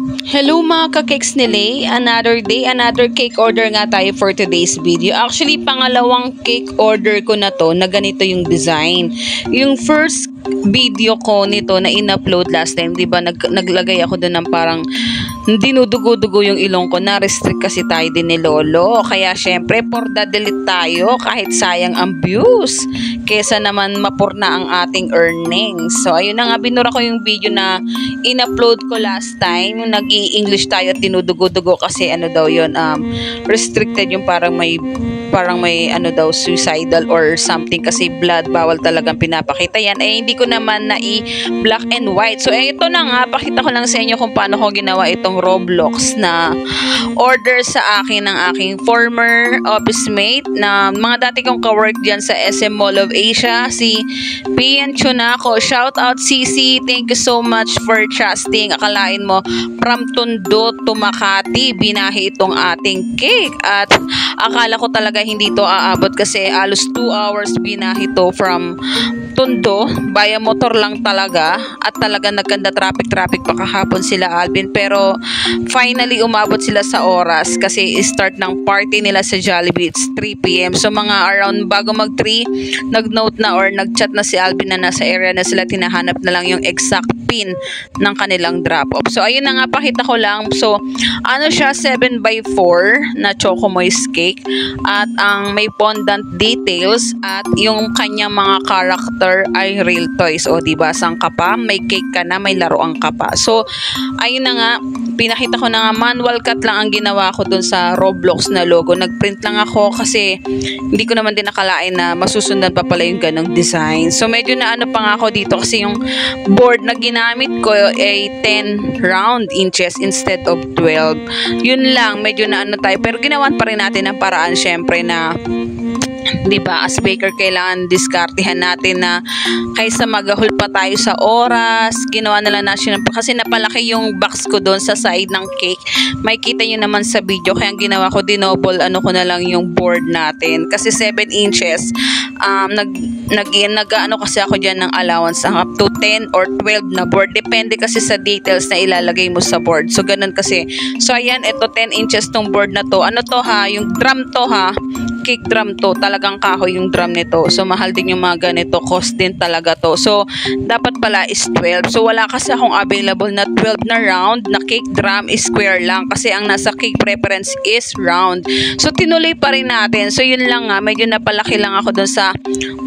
Hello mga ka-cakes ni Lay, another day, another cake order nga tayo for today's video. Actually, pangalawang cake order ko na to na ganito yung design. Yung first video ko nito na in-upload last time, di ba, naglagay ako doon ng parang dinudugo-dugo yung ilong ko, na-restrict kasi tayo din ni Lolo. Kaya syempre, for the delete tayo kahit sayang ang views. Kesa naman mapurna ang ating earnings. So, ayun na nga, binura ko yung video na in-upload ko last time. Yung nag-i-English tayo at dinudugo-dugo kasi ano daw yun, restricted yung parang may ano daw, suicidal or something kasi blood, bawal talagang pinapakita yan. Eh, hindi ko naman na i-black and white. So, ito na nga, pakita ko lang sa inyo kung paano ko ginawa itong Roblox na order sa akin ng aking former office mate na mga dati kong ka-work dyan sa SM Mall of Asia, si PN Chunako. Shout out CC, thank you so much for trusting. Akalain mo, from Tondo to Makati, binahi itong ating cake. At akala ko talaga hindi to aabot kasi alos 2 hours binahi to from Tondo, via motor lang talaga, at talaga nagkanda traffic pa kahapon sila Alvin, pero finally umabot sila sa oras kasi start ng party nila sa Jollibee, it's 3 PM. So mga around bago mag 3, nag-note na or nag-chat na si Alvin na nasa area na sila, tinahanap na lang yung exact pin ng kanilang drop-off. So ayun na nga, pakita ko lang. So ano siya, 7x4 na Choco Moist cake at ang may fondant details at yung kanyang mga character ay real toys. O diba, sang ka pa, may cake ka na, may laruan ka pa. So ayun na nga, pinakita ko na nga, manual cut lang ang ginawa ko dun sa Roblox na logo. Nagprint lang ako kasi hindi ko naman din nakalain na masusundan pa pala yung ganong design. So medyo na ano pa nga ako dito kasi yung board na ginamit ko ay 10 round inches instead of 12. Yun lang, medyo na ano tayo. Pero ginawan pa rin natin ang paraan syempre na, diba, as baker kailangan diskartehan natin na kaysa magahol pa tayo sa oras, ginawa na lang natin kasi napalaki yung box ko doon sa side ng cake. May kita nyo naman sa video, kaya ang ginawa ko, dinoble ano ko na lang yung board natin kasi 7 inches. Nag-ano kasi ako dyan ng allowance up to 10 or 12 na board, depende kasi sa details na ilalagay mo sa board. So ganun kasi. So ayan, ito 10 inches tong board na to. Ano to ha, yung drum to ha, cake drum to, talagang kahoy yung drum nito. So mahal din yung mga ganito, cost din talaga to. So dapat pala is 12. So wala kasi akong available na 12 na round na cake drum, is square lang kasi ang nasa cake preference is round. So tinuloy pa rin natin. So yun lang nga, medyo napalaki lang ako dun sa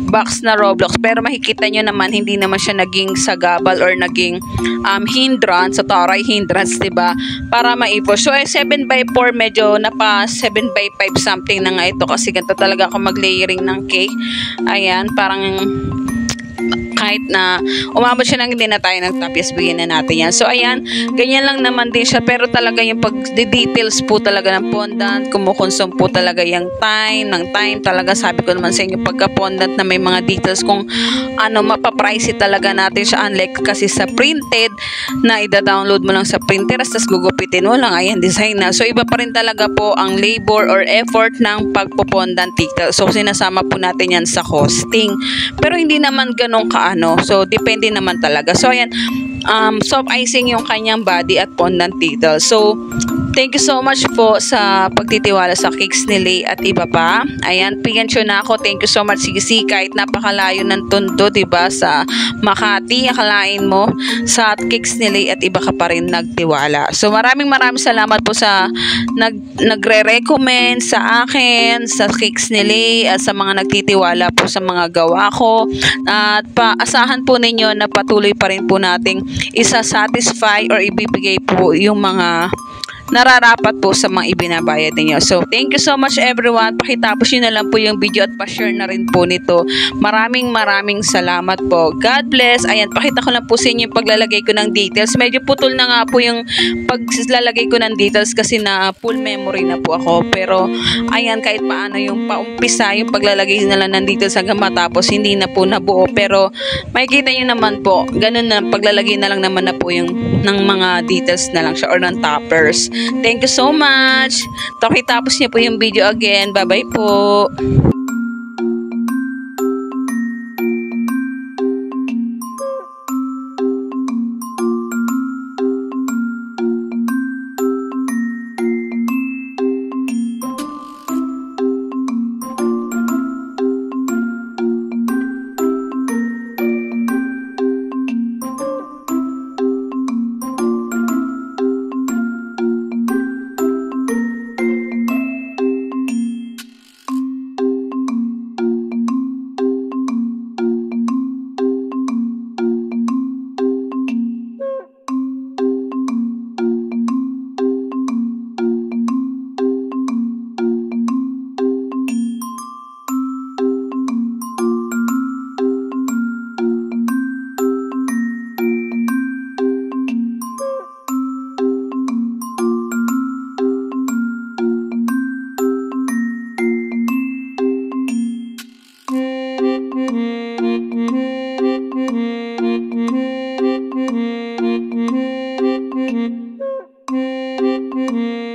box na Roblox, pero makikita nyo naman hindi naman siya naging sagabal or naging hindrance, sa taray hindrance, diba, para maipos. So 7x4, medyo napa 7x5 something na nga ito kasi ganito talaga ako mag-layering ng cake. Ayan, parang kahit na umabot siya ng hindi na tayo nagtapyas, bigyan na natin yan. So ayan, ganyan lang naman din siya, pero talaga yung pag-details po talaga ng fondant, kumukonsume po talaga yung time talaga. Sabi ko naman sa inyo, pagka fondant na may mga details, kung ano, mapapricey talaga natin siya, unlike kasi sa printed na ida-download mo lang sa printer tapos gugupitin mo lang, ayan, design na. So iba pa rin talaga po ang labor or effort ng pagpo-fondant details. So sinasama po natin yan sa costing, pero hindi naman ganun kaano. So depende naman talaga. So ayan, soft icing yung kanyang body at fondant details. So thank you so much po sa pagtitiwala sa cakes ni Lay at iba pa. Ayan, pigansyo na ako. Thank you so much, CC. Kahit napakalayo ng Tondo, diba, sa Makati, akalain mo sa cakes ni Lay at iba ka pa rin nagtiwala. So maraming salamat po sa nagre-recommend sa akin sa cakes ni Lay at sa mga nagtitiwala po sa mga gawa ko. At paasahan po ninyo na patuloy pa rin po nating isa-satisfy or ibibigay po yung mga nararapat po sa mga ibinabayad ninyo. So, thank you so much everyone. Pakitapos nyo na lang po yung video at pa-share na rin po nito. Maraming salamat po. God bless. Ayan, pakita ko lang po sa inyo yung paglalagay ko ng details. Medyo putol na nga po yung paglalagay ko ng details kasi na full memory na po ako. Pero, ayan, kahit paano yung paumpisa, yung paglalagay na lang ng details hanggang matapos, hindi na po nabuo. Pero, makikita nyo naman po, ganun na, paglalagay na lang naman na po yung ng mga details na lang siya or ng toppers. Thank you so much. Tapos niyo po yung video again. Bye-bye po. Bye!